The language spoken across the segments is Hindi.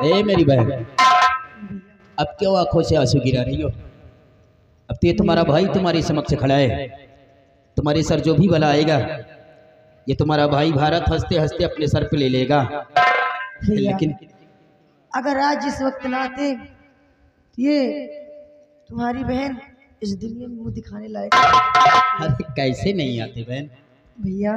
ए मेरी बहन, अब क्यों आंखों से आंसू गिरा रही हो? अब तो ये तुम्हारा भाई तुम्हारे समक्ष खड़ा है। तुम्हारे सर जो भी भला आएगा, ये तुम्हारा भाई भारत हंसते हंसते अपने सर पे ले लेगा। लेकिन अगर आज इस वक्त ना आते तो ये तुम्हारी बहन इस दुनिया में मुंह दिखाने लायक। अरे कैसे नहीं आते बहन? भैया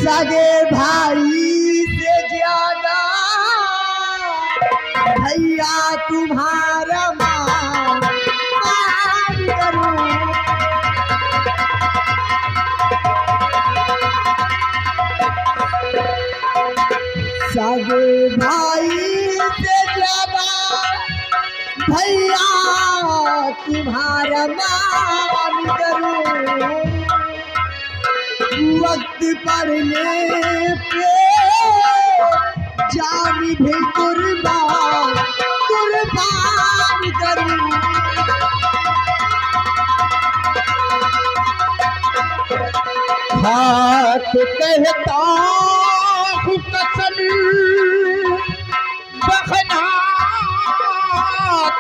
सगे भाई से ज्यादा भैया तुम्हारा मान करूं। सगे भाई से ज्यादा भैया तुम्हारा मान करूं। वक्त पड़ने पे जान भी कुर्बान करूं। हाथ कहता हूँ कसम बखना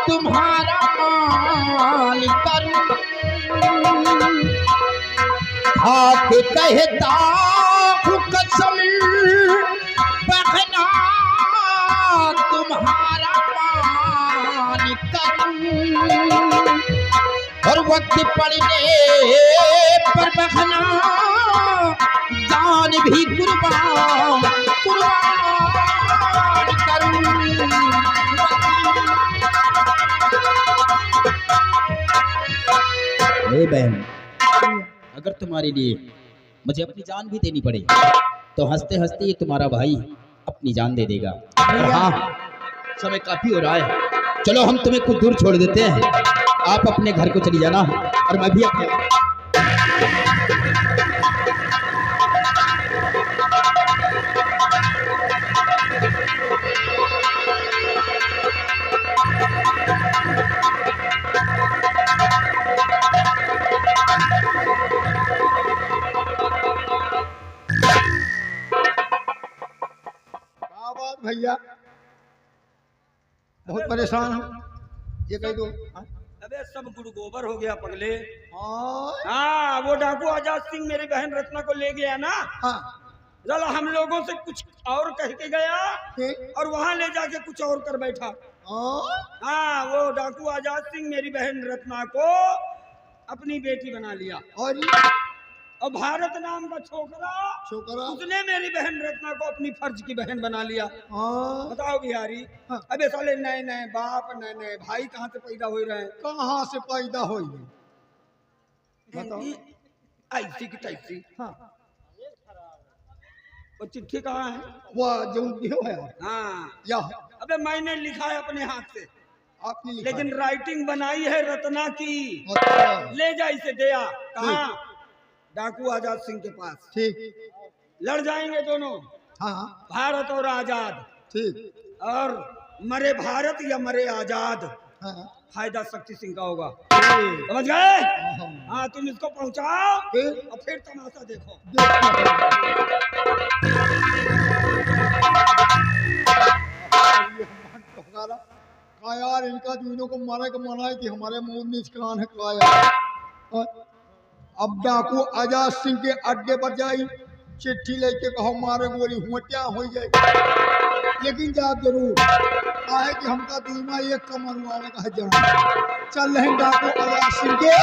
तुम्हारा मान करूं। हाथ कहता हूँ कसम बखना तुम्हारा मान करूं। और वक्त पड़ने पर बखना जान भी कुर्बान करूं। ए बहन, अगर तुम्हारे लिए मुझे अपनी जान भी देनी पड़े तो हंसते हंसते ये तुम्हारा भाई अपनी जान दे देगा। हाँ, समय काफी हो रहा है, चलो हम तुम्हें कुछ दूर छोड़ देते हैं। आप अपने घर को चली जाना और मैं भी अपने। भैया बहुत परेशान हूँ, ये कह दो। अबे सब गुड़ गोबर हो गया पगले। हाँ हाँ, वो डाकू आजाद सिंह मेरी बहन रत्ना को ले गया ना। हाँ जरा हम लोगों से कुछ और कह के गया ठीक। और वहाँ ले जाके कुछ और कर बैठा। हाँ, वो डाकू आजाद सिंह मेरी बहन रत्ना को अपनी बेटी बना लिया। और भारत नाम का छोकरा उसने मेरी बहन रत्ना को अपनी फर्ज की बहन बना लिया। बताओ बिहारी। अबे साले नए नए बाप नए नए भाई कहाँ से पैदा हो रहे हैं? कहाँ से पैदा हो ऐसी की तैसी। वो चिट्ठी कहाँ है? वह जो है। हाँ या अबे मैंने लिखा है अपने हाथ से, आपने लिखा लेकिन राइटिंग बनाई है रत्ना की। अच्छा। ले जा इसे दे आ। कहाँ? डाकू आजाद सिंह के पास। ठीक। लड़ जाएंगे दोनों। हाँ भारत और आजाद। ठीक। और मरे भारत या मरे आजाद, हाँ फायदा शक्ति सिंह का होगा। समझ गए? हाँ, तुम इसको पहुंचाओ और फिर तमाशा देखो। का यार इनका दोनों को मारे का मना है कि हमारे मुंह नीच कान है का यार। अब डाकू आजाद सिंह के अड्डे पर जाई, चिट्ठी लेके कहो मारे गोली हुआ हो जाए। लेकिन जाब जरूर है कि हमका दूना एक कमर वाले का है जान। चल रहे डाकू आजाद सिंह के।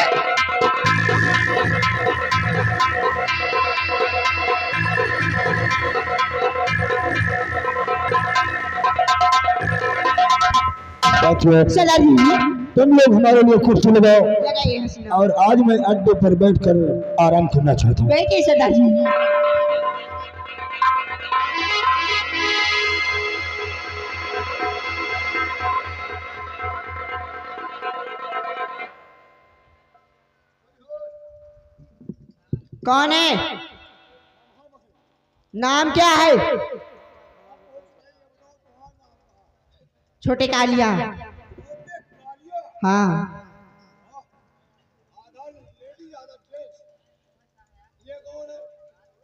तुम लोग हमारे लिए कुर्सी लगाओ और आज मैं अड्डे पर बैठकर आराम करना चाहता हूँ। बैठिए सरदार जी। कौन है? नाम क्या है? छोटे कालिया। हाँ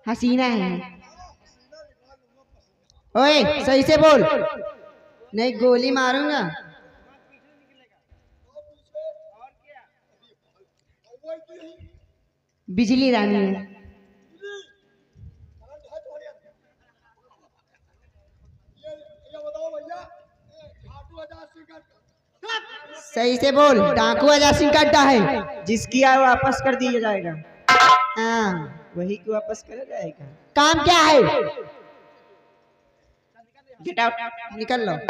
हसीना है। ओए सही से बोल, नहीं गोली मारूंगा। बिजली रानी है। सही से बोल, डाकू अजाज सिंह का अड्डा है। जिसकी आय वापस कर दिया जाएगा। हाँ, वही को वापस करा जाएगा। काम क्या है? Get out. निकल लो, निकल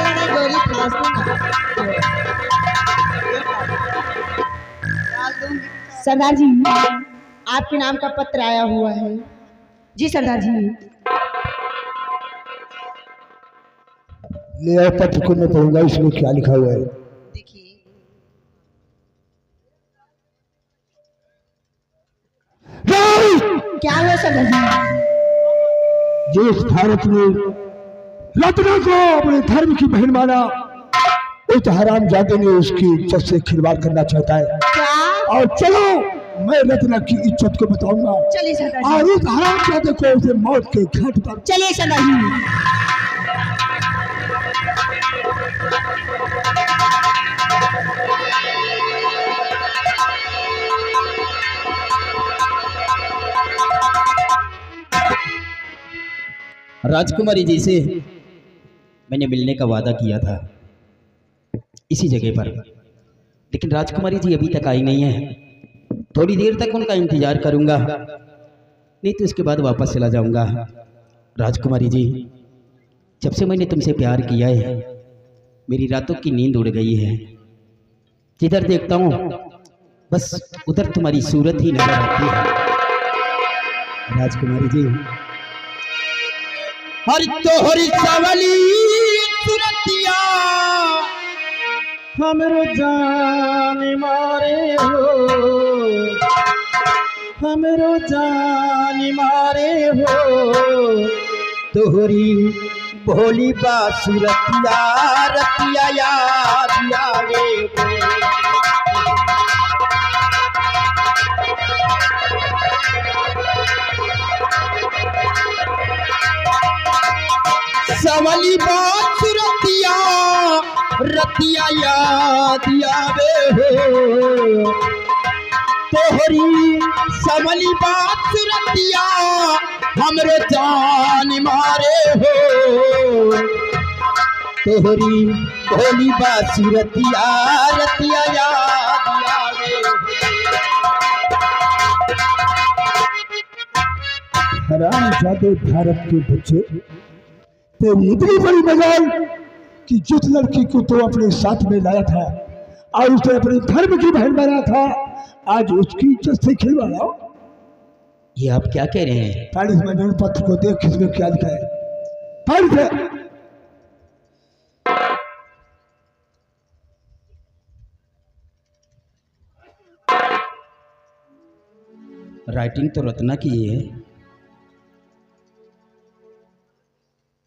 नहीं गोली फांस दूंगा। सरदार जी, आपके नाम का पत्र आया हुआ है। जी सरदार जी। ले आओ पत्र को, मैं पढ़ूंगा इसमें क्या लिखा हुआ है। देखिए, क्या हुआ सरदार जी? जिस भारत ने रत्ना को अपने धर्म की बहन माना, उस हरामजादे ने उसकी इज्जत से खिलवाड़ करना चाहता है। क्या? और चलो मैं रत्ना की इज्जत को बताऊंगा। चलिए सरदार जी। और उस हरामजादे को उसे मौत के घाट पर। चलिए सरदार जी। राजकुमारी जी से मैंने मिलने का वादा किया था इसी जगह पर, लेकिन राजकुमारी जी अभी तक आई नहीं है। थोड़ी देर तक उनका इंतजार करूंगा, नहीं तो इसके बाद वापस चला जाऊंगा। राजकुमारी जी, जब से मैंने तुमसे प्यार किया है, मेरी रातों की नींद उड़ गई है। जिधर देखता हूँ बस उधर तुम्हारी सूरत ही नजर आती है। राजकुमारी जी, हरि तो हरि सावली सुरतिया हमरो जान मारे हो, हमरो जान मारे हो। तोहरी भोली बासुरतिया रतिया याद आवे हो। सवली बासुरतिया रतिया याद आवे हो। तोहरी सवली बासुरतिया हमरे जान मारे हो। तोहरी भोली बासुरतिया रतिया याद आवे हो। हरामजादे भारत के बच्चे, तेरी इतनी बड़ी मजाल कि जिस लड़की को तो अपने साथ में लाया था और उसे अपने धर्म की बहन बनाया था, आज उसकी इज्जत से खिलवाड़ा। ये आप क्या कह रहे हैं? पढ़ इस मंजूर पत्र को, देख इसमें क्या लिखा है। पढ़ दे। राइटिंग तो रत्ना की है।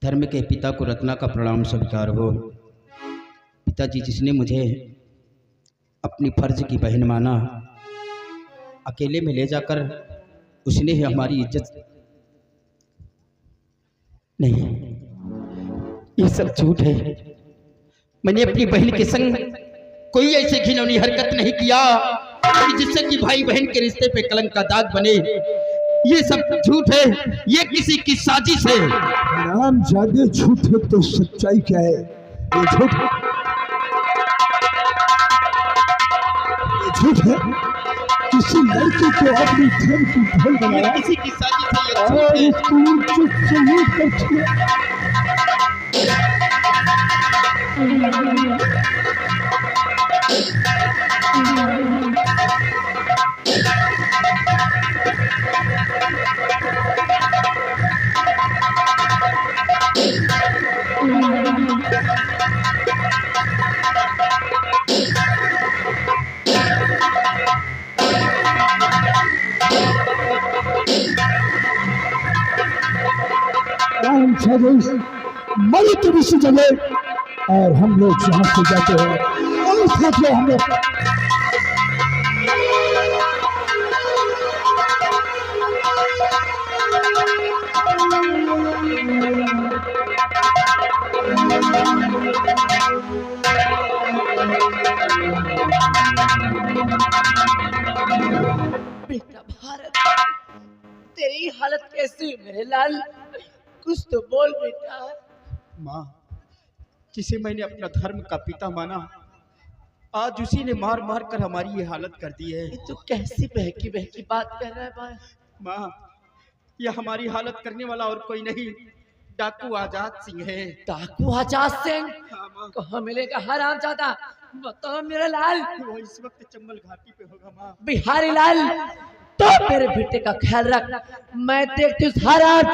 धर्म के पिता को रत्ना का प्रणाम स्वीकार हो। पिताजी, जिसने मुझे अपनी फर्ज की बहन माना, अकेले में ले जाकर उसने ही हमारी इज्जत। नहीं, ये सब झूठ है। मैंने अपनी बहन के संग कोई ऐसी घिनौनी हरकत नहीं किया कि जिससे कि भाई बहन के रिश्ते पे कलंक का दाग बने। ये सब झूठ है, ये किसी की साजिश है। हरामजादे, झूठ है तो सच्चाई क्या है? ये झूठ है, ये झूठ है। किसी लड़की को अपनी धर्म की बहन बनाया किसी की साजिश है, ये और झूठ है। उसको इज्जत शहीद कर दिया। मरी तो इसी जगह और हम लोग यहाँ से जाते हैं और साथियों हम लोग बेटा भारत, तेरी हालत कैसी है मेरे लाल? कुछ तो बोल बेटा। माँ, जिसे मैंने अपना धर्म का पिता माना, आज उसी ने मार मार कर हमारी ये हालत कर दी है। ये तू कैसी बहकी बहकी बात कर रहा है भाई? माँ, यह हमारी हालत करने वाला और कोई नहीं, डाकू आजाद सिंह है। डाकू आजाद सिंह? हाँ माँ। कहाँ मिलेगा हरामजादा? बताओ मेरा लाल। वो इस वक्त चंबल घाटी पे होगा माँ। बिहारी लाल, तो मेरे बेटे का ख्याल रख, मैं देखती हूँ हालात।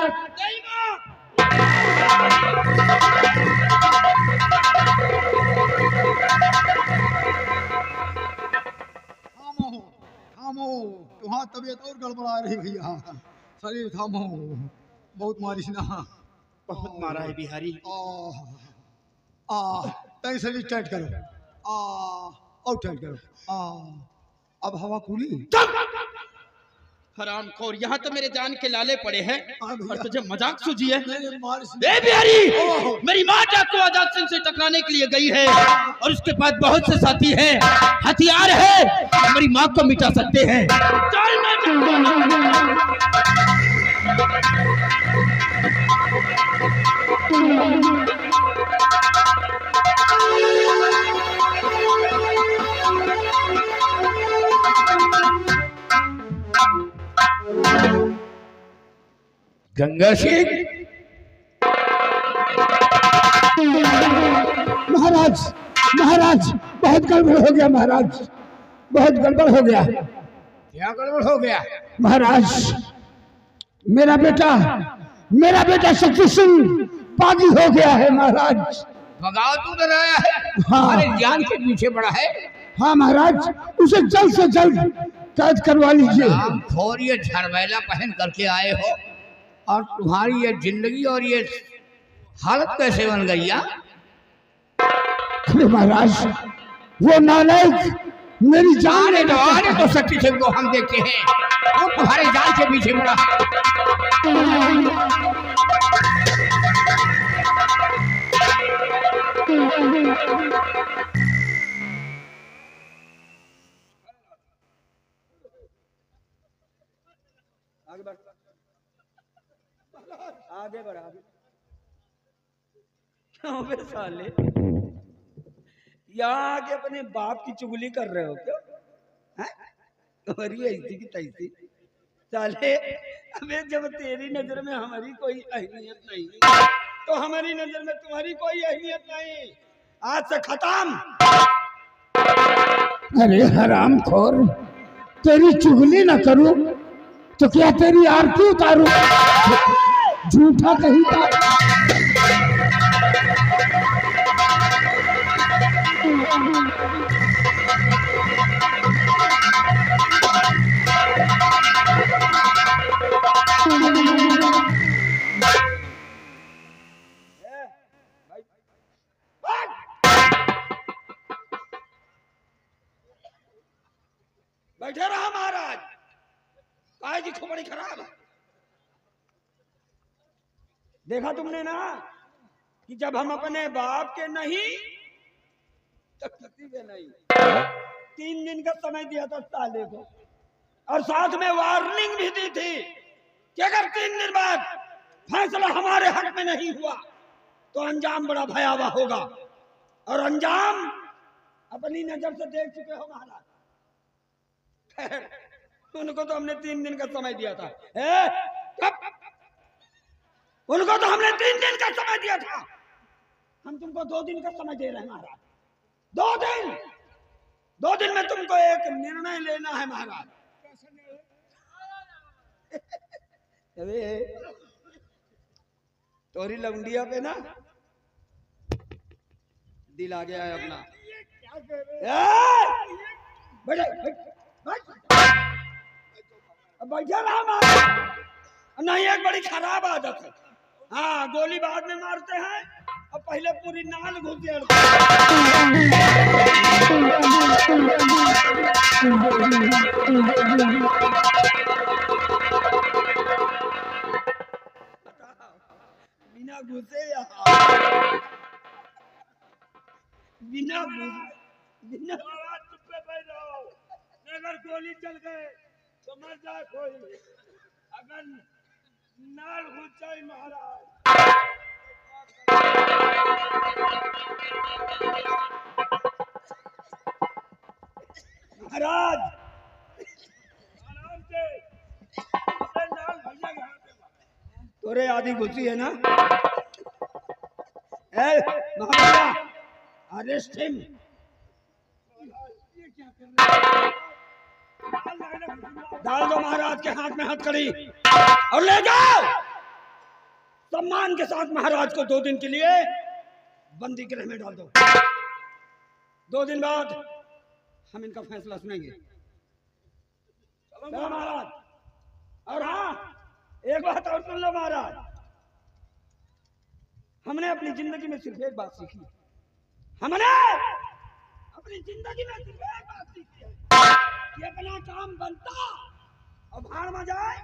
थामो थामो, तुम्हारा तबीयत और गड़बड़ा रही भैया। शरीर थामो, बहुत मारिश ना। बहुत मारा है बिहारी। तय शरीर टाइट करो। और टाइट करो। अब हवा खुली। हरामखोर, यहाँ तो मेरे जान के लाले पड़े हैं और तुझे मजाक सूझी है। मारिश ए बिहारी, मेरी माँ डाकू आजाद सिंह से टकराने के लिए गई है और उसके पास बहुत से साथी हैं, हथियार है, मेरी माँ को मिटा सकते हैं। चल गंगा सिंह। महाराज, महाराज, बहुत गड़बड़ हो गया महाराज, बहुत गड़बड़ हो गया। क्या गड़बड़ हो गया? महाराज, मेरा बेटा शक्ति सिंह बागी हो गया है महाराज। बगावत उधर आया है। हाँ। अरे जान के पीछे बड़ा है। हाँ महाराज, उसे जल्द से जल्द कैद करवा लीजिए। और ये झरमैला पहन करके आए हो और तुम्हारी ये जिंदगी और ये हालत कैसे बन गई? अरे महाराज, वो नालायक मेरी जान आने दो, आने दो। शक्ति सिंह को हम देखते हैं, वो तुम्हारे जान के पीछे बड़ा आगे बढ़ आगे। क्यों बे साले, यहाँ आके अपने बाप की चुगली कर रहे हो क्यों? तुम्हारी ऐसी की तैसी साले। अबे जब तेरी नजर में हमारी कोई अहमियत नहीं, तो हमारी नजर में तुम्हारी कोई अहमियत नहीं। आज से खत्म। अरे हरामखोर, तेरी चुगली न करूं तो क्या तेरी आरती उतारूं? झूठा कहीं का। बैठे रहा महाराज, काय की खोपड़ी खराब है। देखा तुमने ना कि जब हम अपने बाप के नहीं तो किसी के नहीं, 3 दिन का समय दिया था साले को, और साथ में वार्निंग भी दी थी कि अगर 3 दिन बाद फैसला हमारे हक में नहीं हुआ तो अंजाम बड़ा भयावह होगा। और अंजाम अपनी नजर से देख चुके हो महाराज। उनको तो हमने 3 दिन का समय दिया था। उनको तो हमने 3 दिन का समय दिया था, हम तुमको 2 दिन का समय दे रहे हैं महाराज। 2 दिन में तुमको एक निर्णय लेना है महाराज। अबे तोरी लौंडिया पे ना दिल आ गया है अपना। बैठा रहा महाराज। नहीं, एक बड़ी खराब आदत है। हाँ, गोली बाद में मारते हैं और पहले पूरी नाल घुसेड़ते बिना घुसे यहाँ। बिना बिना चुप पे बैठ जाओ। अगर गोली चल गए तो मर जाए कोई, अगर नाल घुस जाए महाराज। महाराज आराम से, नाल भैया यहाँ पे तोरे आदि घुसी है ना। महाराजा अरेस्ट हिम। डाल दो महाराज के हाथ में हथकड़ी और ले जाओ सम्मान के साथ। महाराज को 2 दिन के लिए बंदी गृह में डाल दो। 2 दिन बाद हम इनका फैसला सुनेंगे। चलो महाराज। और हाँ, एक बात और सुन लो महाराज, हमने अपनी जिंदगी में सिर्फ एक बात सीखी। हमने अपनी जिंदगी में सिर्फ एक बात सीखी है कि अपना काम बनता और भाड़ में जाए।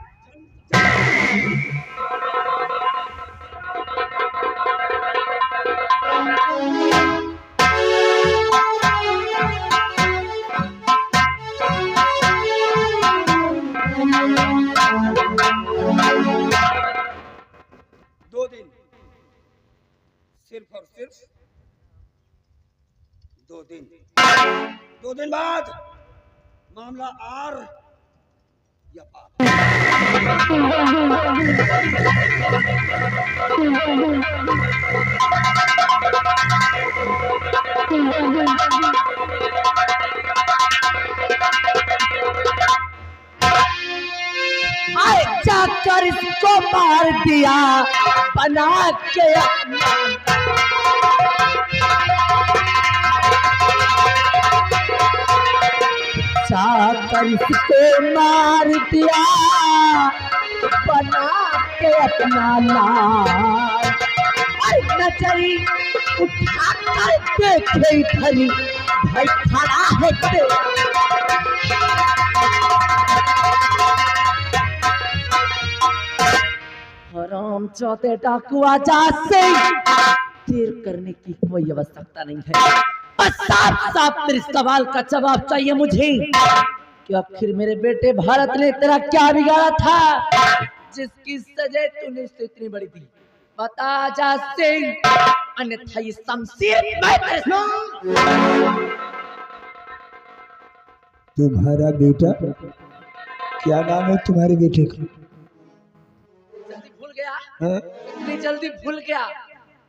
दो दिन, सिर्फ और सिर्फ 2 दिन। 2 दिन बाद मामला आर या पार। आए जाकर इसको मार दिया बना के अपना। जाकर इसको मार दिया बना के अपना लाल। नजरी उठा कर देखे इधर भाई खड़ा है हराम चौथे डाकू आजाद से देर करने की कोई आवश्यकता नहीं है। बस साफ साफ तेरे सवाल का जवाब चाहिए मुझे कि आखिर मेरे बेटे भारत ने तेरा क्या बिगाड़ा था जिसकी सजा तूने उससे इतनी बड़ी दी। बता आजाद सिंह, अन्यथा ये शमशीर मैं तेरे तुम्हारा बेटा, क्या नाम है तुम्हारे बेटे का? जल्दी भूल गया? हाँ? इतनी जल्दी भूल गया?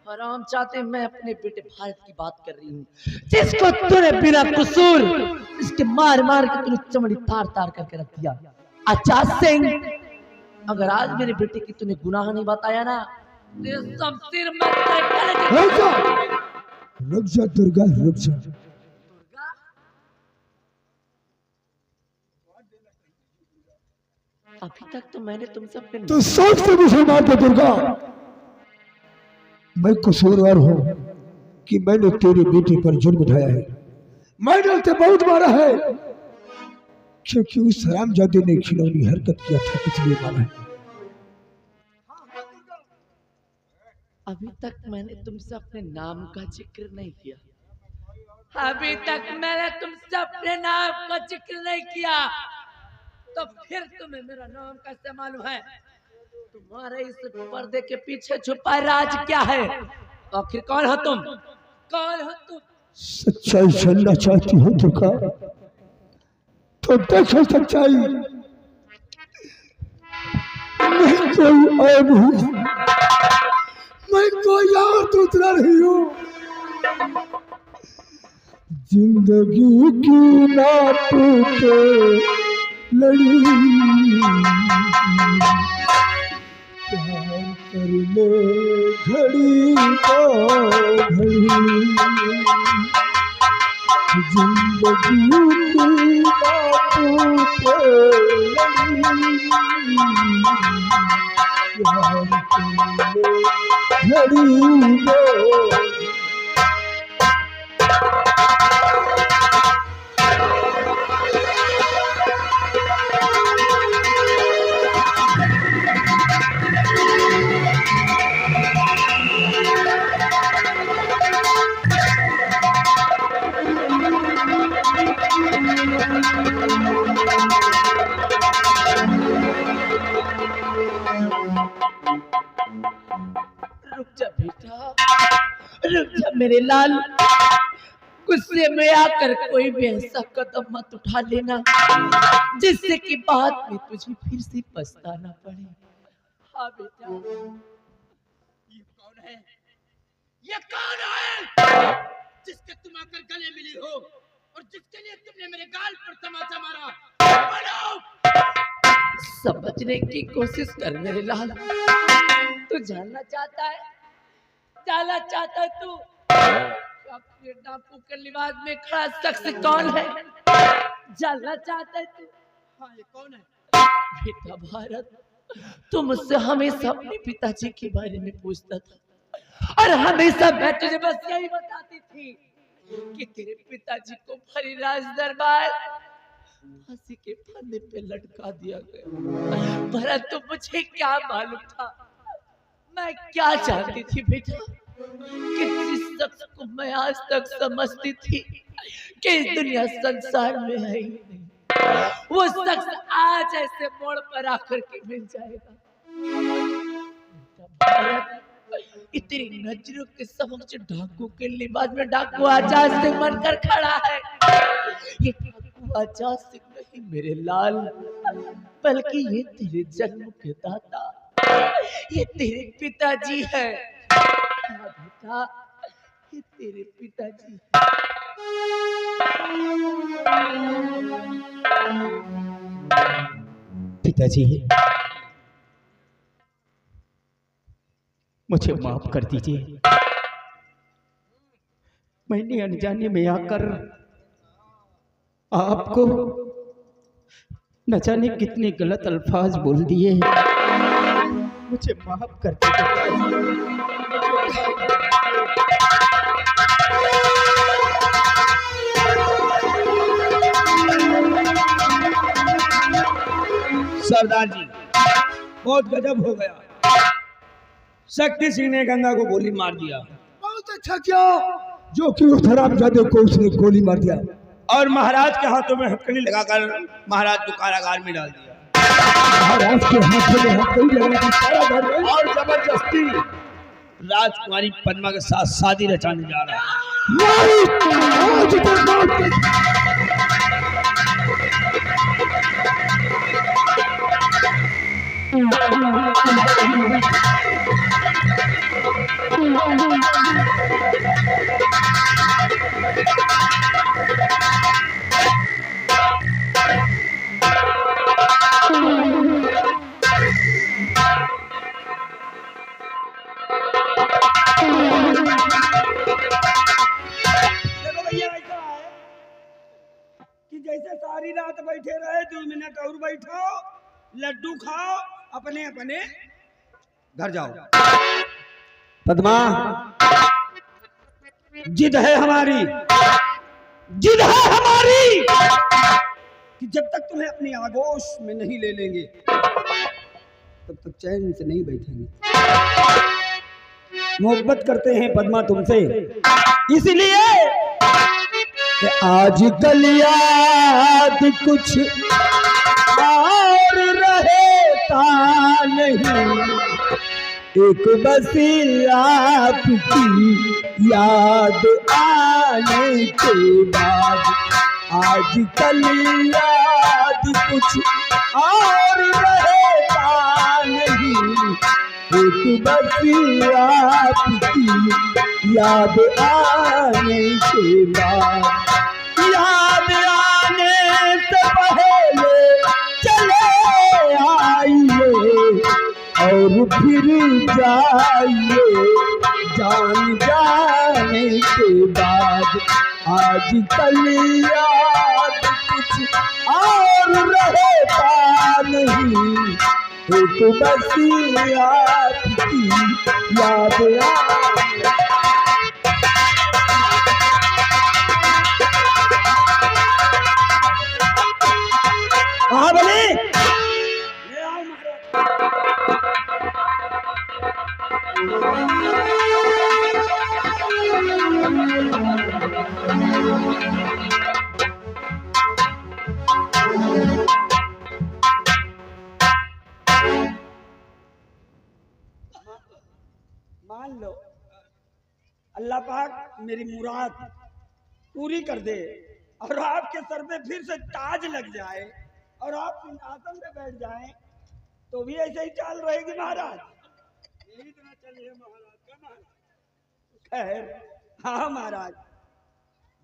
हराम चाहते मैं अपने बेटे भारत की बात कर रही हूँ, जिसको तूने बिना कसूर इसके मार मार के तूने चमड़ी तार तार करके रख दिया। आजाद सिंह, अगर आज मेरे बेटे की तूने गुनाह नहीं बताया ना, शमशीर में तेरे गले के रुक जा दुर्गा, रुक जा। अभी तक तो मैंने तुमसे अपने तो सोच से मुझे मार दे दुर्गा। मैं कसूरवार हूँ कि मैंने तेरे बेटे पर जुर्म उठाया है। मैंने उसे बहुत मारा है क्योंकि उस हरामजादे ने खिलौनी हरकत किया था, इसलिए मारा है। अभी तक मैंने तुमसे अपने नाम का जिक्र नहीं किया। अभी तक मैंने तुमसे अपने नाम का जिक्र नहीं किया, तो फिर तुम्हें मेरा नाम कैसे मालूम है? तुम्हारे इस पर्दे के पीछे छुपा राज क्या है? आखिर कौन हो तुम? कौन हो तुम? सच्चाई जानना चाहती हो दुर्गा तो देखो सच्चाई। मैं कोई और नहीं, मैं कोई और दूसरा नहीं हूँ। जिंदगी की ना टूटे लड़ी, प्यार कर ले घड़ी तो घड़ी। जिंदगी की ना टूटे लड़ी, प्यार कर ले घड़ी तो। रुक जा मेरे लाल, गुस्से में आकर कोई भी ऐसा कदम मत उठा लेना जिससे कि बाद में तुझे फिर से पछताना पड़े। हाँ बेटा। ये कौन है? ये कौन है जिसके तुम आकर गले मिली हो और जिसके लिए तुमने मेरे गाल पर तमाचा मारा? बोलो। समझने की कोशिश कर मेरे लाल। तू जानना चाहता है तू अपने डाकू के लिबास में खड़ा शख्स कौन है? जानना चाहता है तू? हाँ, ये कौन है? बेटा भारत, तू मुझसे हमेशा अपने पिताजी के बारे में पूछता था और हमेशा मैं तुझे बस यही बताती थी कि तेरे पिताजी को भरी राज दरबार फांसी के फंदे पे लटका दिया गया। परंतु मुझे क्या मालूम था, मैं क्या जानती थी बेटा कि जिस शख्स को मैं आज तक समझती थी कि इस दुनिया संसार में है ही नहीं, वो शख्स आज ऐसे मोड़ पर आकर के मिल जाएगा। इतनी नजरों के समक्ष डाकू के लिबास में डाकू आजाद सिंह बनकर खड़ा है। ये डाकू आजाद सिंह नहीं मेरे लाल, बल्कि ये तेरे जन्म के दाता, ये तेरे पिताजी है। हाँ बेटा, ये तेरे पिताजी पिताजी, मुझे माफ कर दीजिए। मैंने अनजाने में आकर आपको न जाने कितने गलत अल्फाज बोल दिए। मुझे माफ कर दीजिए। सरदार जी, बहुत गजब हो गया। शक्ति सिंह ने गंगा को गोली मार दिया। बहुत अच्छा किया जो कि उस हरामजादे को उसने गोली मार दिया और महाराज के हाथों में हथकड़ी लगाकर महाराज को कारागार में डाल दिया। महाराज के हाथों में हथकड़ी लगा दी कारागार में और जबरदस्ती राजकुमारी पद्मा के साथ शादी रचाने जा रहा है। आज तक मौत देखो भैया, ऐसा है कि जैसे सारी रात बैठे रहे, 2 मिनट और बैठो, लड्डू खाओ, अपने अपने घर जाओ। पद्मा, जिद है हमारी कि जब तक तुम्हें अपनी आगोश में नहीं ले लेंगे तब तक चैन से नहीं बैठेंगे। मोहब्बत करते हैं पद्मा तुमसे, इसलिए कि आजकल याद कुछ और रहता नहीं, एक बसी आपकी याद आने के बाद आजकल याद कुछ और रहता नहीं, एक बसी आपकी याद आने के बाद, याद आने से पहले चले आइए और फिर जाइए, जान जाने के बाद आजकल याद कुछ और रहता नहीं, एक बसी आपकी याद आए। हाँ बोले, ले आओ महाराज। मान लो अल्लाह पाक मेरी मुराद पूरी कर दे और आपके सर पे फिर से ताज लग जाए और आप सिंहासन पे बैठ जाएं, तो भी ऐसे ही चाल रहेगी महाराज। यही तरह चलिए महाराज का महाराज। खैर हाँ महाराज,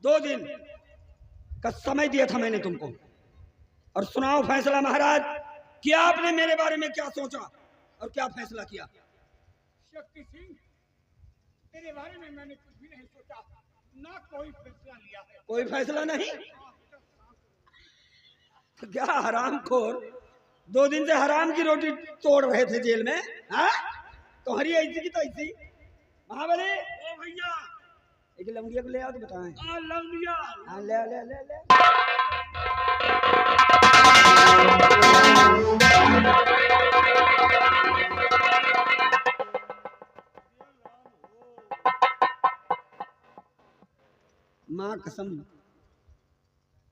2 दिन का समय दिया था मैंने तुमको, और सुनाओ फैसला महाराज कि आपने मेरे बारे में क्या सोचा और क्या फैसला किया। शक्ति सिंह, तेरे बारे में मैंने कुछ भी नहीं सोचा, ना कोई फैसला लिया है। कोई फैसला नहीं? तो क्या हरामखोर 2 दिन से हराम की रोटी तोड़ रहे थे जेल में? हाँ, तुम्हारी ऐसी की तैसी। महाबली ओ भैया, एक लंगिया को ले आओ तो बताएं। लंगिया हाँ, ले ले ले ले। माँ कसम,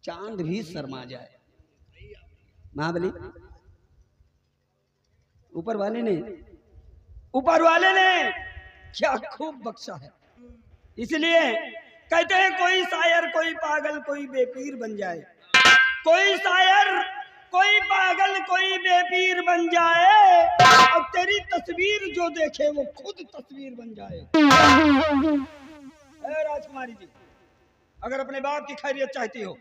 चांद भी शर्मा जाए। महाबली, ऊपर वाले ने क्या खूब बख्शा है। इसलिए कहते हैं कोई शायर कोई पागल कोई बेपीर बन जाए, कोई शायर कोई पागल कोई बेपीर बन जाए, और तेरी तस्वीर जो देखे वो खुद तस्वीर बन जाए। राजकुमारी जी, अगर अपने बाप की खैरियत चाहती हो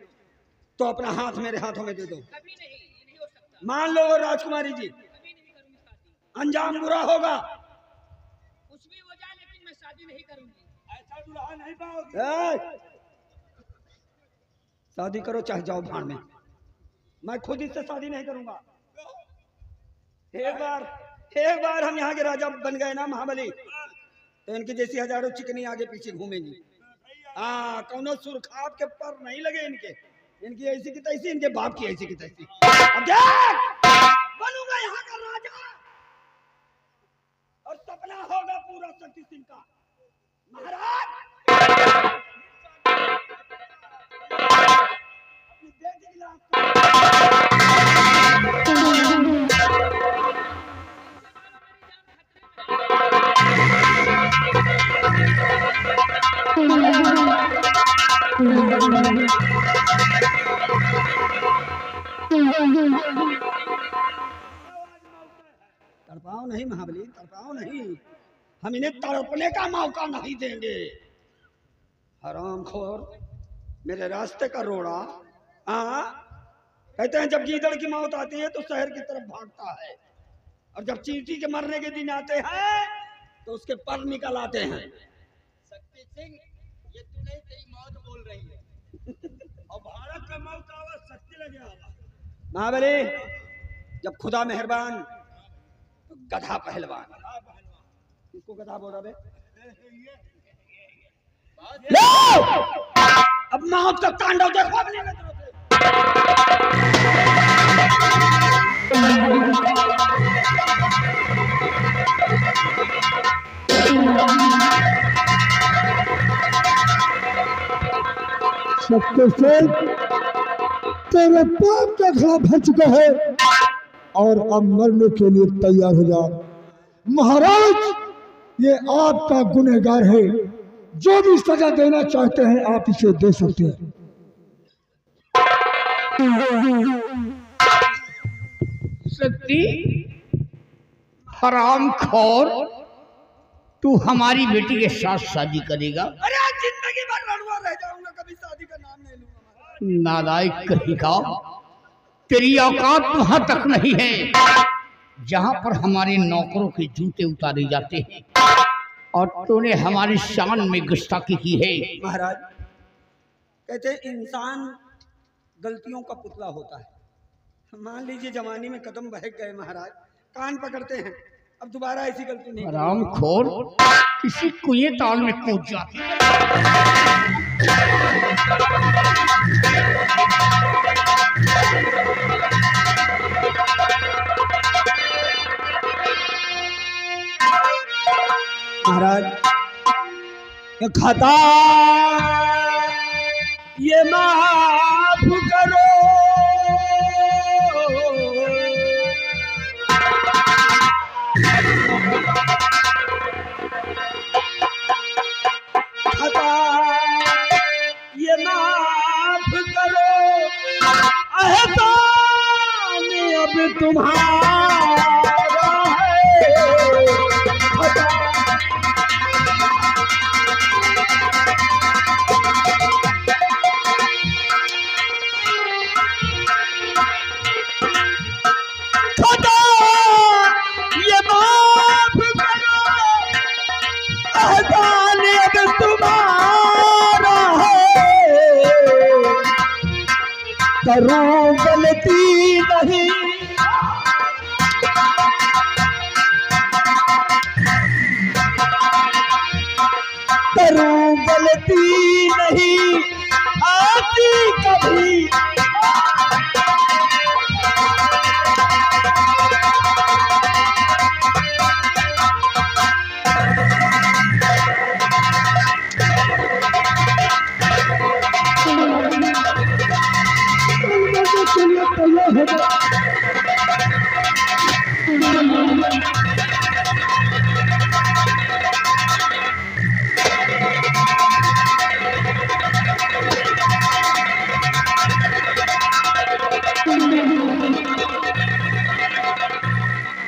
तो अपना हाथ मेरे हाथों में दे दो। मान लो राजकुमारी जी, अंजाम बुरा होगा, कुछ भी हो जाए लेकिन मैं शादी नहीं करूंगी। ऐसा दुल्हा नहीं पाओगे। शादी करो चाहे जाओ भाड़ में, मैं खुद इससे शादी नहीं करूंगा। एक बार हम यहाँ के राजा बन गए ना महाबली, तो इनकी जैसी हजारों चिकनी आगे पीछे घूमेंगी। हाँ, कौनो सुरखाब के पर नहीं लगे इनकी ऐसी की तैसी, इनके बाप की ऐसी की तैसी। अब देख, बनूंगा यहाँ का राजा और सपना होगा पूरा शक्ति सिंह का। महाराज अपनी बेटी की लाश तड़पाओ नहीं महाबली, तड़पाओ नहीं, हम इन्हें तड़पने का मौका नहीं देंगे। हरामखोर, मेरे रास्ते का रोड़ा। कहते हैं जब गीदड़ की मौत आती है तो शहर की तरफ भागता है, और जब चींटी के मरने के दिन आते हैं तो उसके पर निकल आते हैं। शक्ति सिंह, ये तू नहीं, तेरी मौत बोल रही है। और भारत का मौत का आवाज शक्ति लगे आवाज। महाबली, जब खुदा मेहरबान तो गधा पहलवान। किसको गधा बोल रहे? अब मौत का तांडव देखो अपने नजरों से। शक्ति सिंह, तेरे पाप का घड़ा भर चुका है और अब मरने के लिए तैयार हो जा। महाराज, ये आपका गुनहगार है, जो भी सजा देना चाहते हैं आप इसे दे सकते हैं। शक्ति, हरामखोर, तू हमारी बेटी के साथ शादी करेगा? अरे आज जिंदगी भर लड़वा रह जाऊंगा, कभी शादी का नाम नहीं लूंगा। नालायक कहेगा, तेरी औकात वहां तक नहीं है जहां पर हमारे नौकरों के जूते उतारे जाते हैं, और तूने हमारी शान में गुस्ताखी की है। महाराज, कहते हैं इंसान गलतियों का पुतला होता है। मान लीजिए जवानी में कदम बहक गए महाराज, कान पकड़ते हैं, अब दोबारा ऐसी गलती नहीं। हरामखोर, किसी कुएं ताल में कूद जाती है। महाराज, ये खाता ये माफ करो, अब तुम्हारा है। खुदा ये माफ करो, अहसान अब तुम्हारा है। करो गलती नहीं, करूं गलती नहीं आती कभी।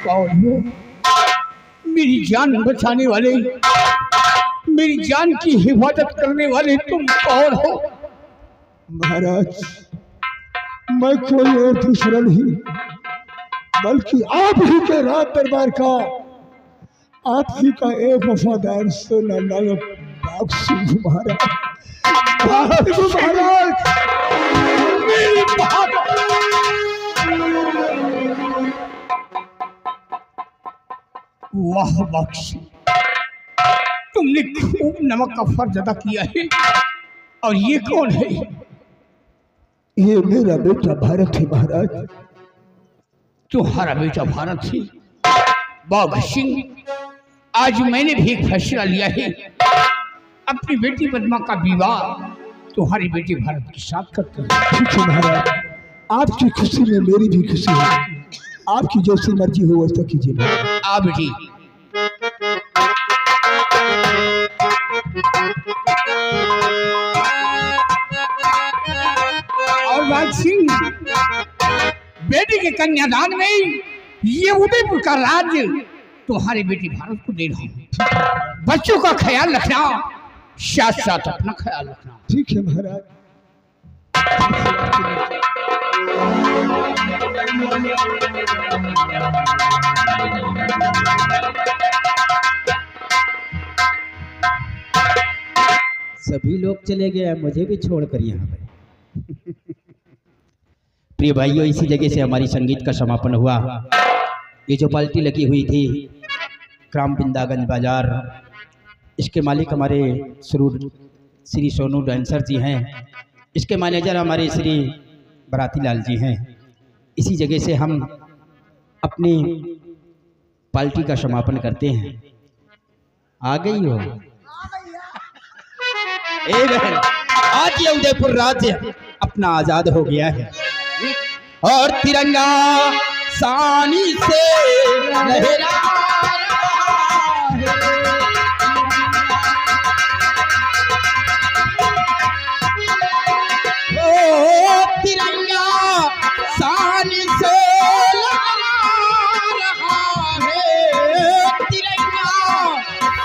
कौन हो? मेरी जान बचाने वाले, मेरी जान की हिफाजत करने वाले तुम कौन हो? महाराज, मैं कोई और दूसरा नहीं बल्कि आप ही के राज दरबार का, आप ही का एक वफादार सोना नायक बाग सिंह महाराज। बाग सिंह महाराज, मेरी वाह बख्शी, तुमने खूब नमक का फर्ज अदा किया है। और ये कौन है? ये मेरा बेटा भारत है महाराज। तुम्हारा बेटा भारत है? बाघ सिंह, आज मैंने भी एक फैसला लिया है, अपनी बेटी पद्मा का विवाह तुम्हारी बेटी भारत के साथ करते हैं। ठीक है महाराज, आपकी खुशी में मेरी भी खुशी है। आपकी जैसी मर्जी हो वैसा कीजिए। आ बेटी। और बाघ सिंह, बेटी के कन्यादान में ये उदयपुर का राज्य तुम्हारी बेटी भारत को दे रहा हूँ। बच्चों का ख्याल रखना, साथ साथ अपना ख्याल रखना। ठीक है महाराज। सभी लोग चले गए, मुझे भी छोड़कर यहाँ पे। प्रिय भाइयों, इसी जगह से हमारी संगीत का समापन हुआ। ये जो पार्टी लगी हुई थी ग्राम बिंदागंज बाजार, इसके मालिक हमारे श्री सोनू डांसर जी हैं। इसके मैनेजर हमारे श्री बराती लाल जी हैं। इसी जगह से हम अपनी पार्टी का समापन करते हैं। आ गई हो? ए बहन, आज ये उदयपुर राज्य अपना आजाद हो गया है और तिरंगा सानी से लहरा तिरंगा सानी से लहरा रहा है, तिरंगा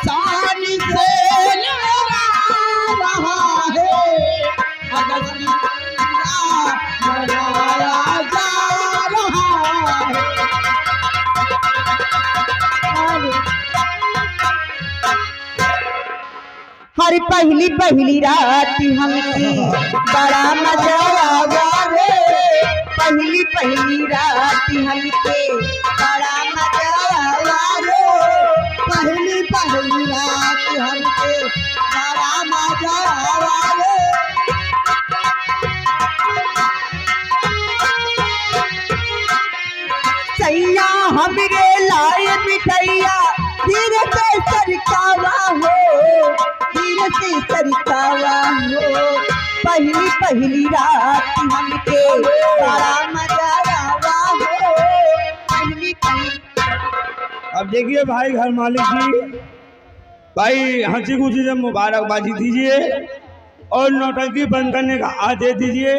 सानी से लहरा रहा है। अगस्त मनाया जा रहा है। हर पहली पहली रात हमकी बड़ा मजा आवा रे। पहली पहली रात हमके बड़ा मजा आवा रे। पहली पहली रात हमके बड़ा मजा आवा रे। सैया हमरे लाए मिठैया धीरे से सरकावा हो, धीरे से सरकावा हो। पहली पहली रात हमके बड़ा मजा आवा हो। पहली पहली। अब देखिए भाई घर मालिक जी, भाई हंसी खुशी से मुबारकबाजी दीजिए और नौटंकी बंद करने का आदेश दीजिए।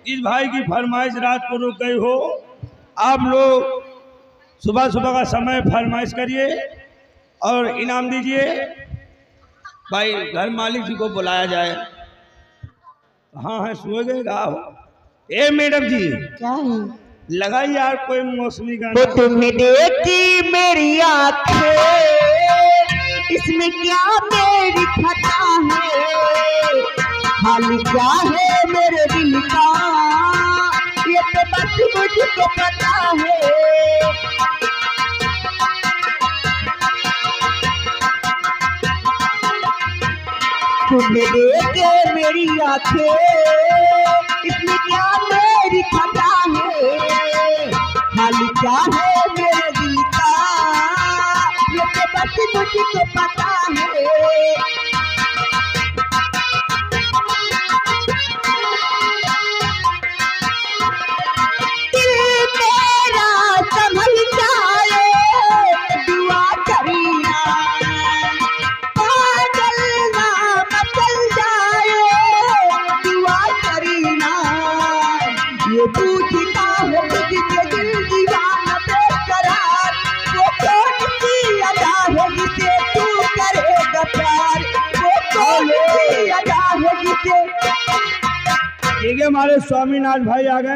इस भाई की फरमाइश रात को रुक गई हो आप लोग सुबह सुबह का समय फरमाइश करिए और इनाम दीजिए। भाई घर मालिक जी को बुलाया जाए। हाँ हाँ सो गए गाँव। ए मैडम जी क्या है? लगाई यार कोई मौसमी वो गाना। तुम्हें देखती मेरी आंखें, इसमें क्या मेरी खता है, हाल क्या है मेरे दिल का, ये तो बस मुझको पता है। तुम्हें देखे मेरी आंखें, इसमें क्या मेरी खता है, हाल क्या है मेरे दिल का, ये तो बस मुझको पता है। दिल मेरा संभल जाए, दुआ करीना, पागल ना मचल जाए, दुआ करीना। ये पूछता है मुझसे दिल दीवाना बेकरार, वो कौन सी अदा है जिसे तू करेगा प्यार, वो कौन सी अदा है जिसे। ठीक है, हमारे स्वामीनाथ भाई आ गए।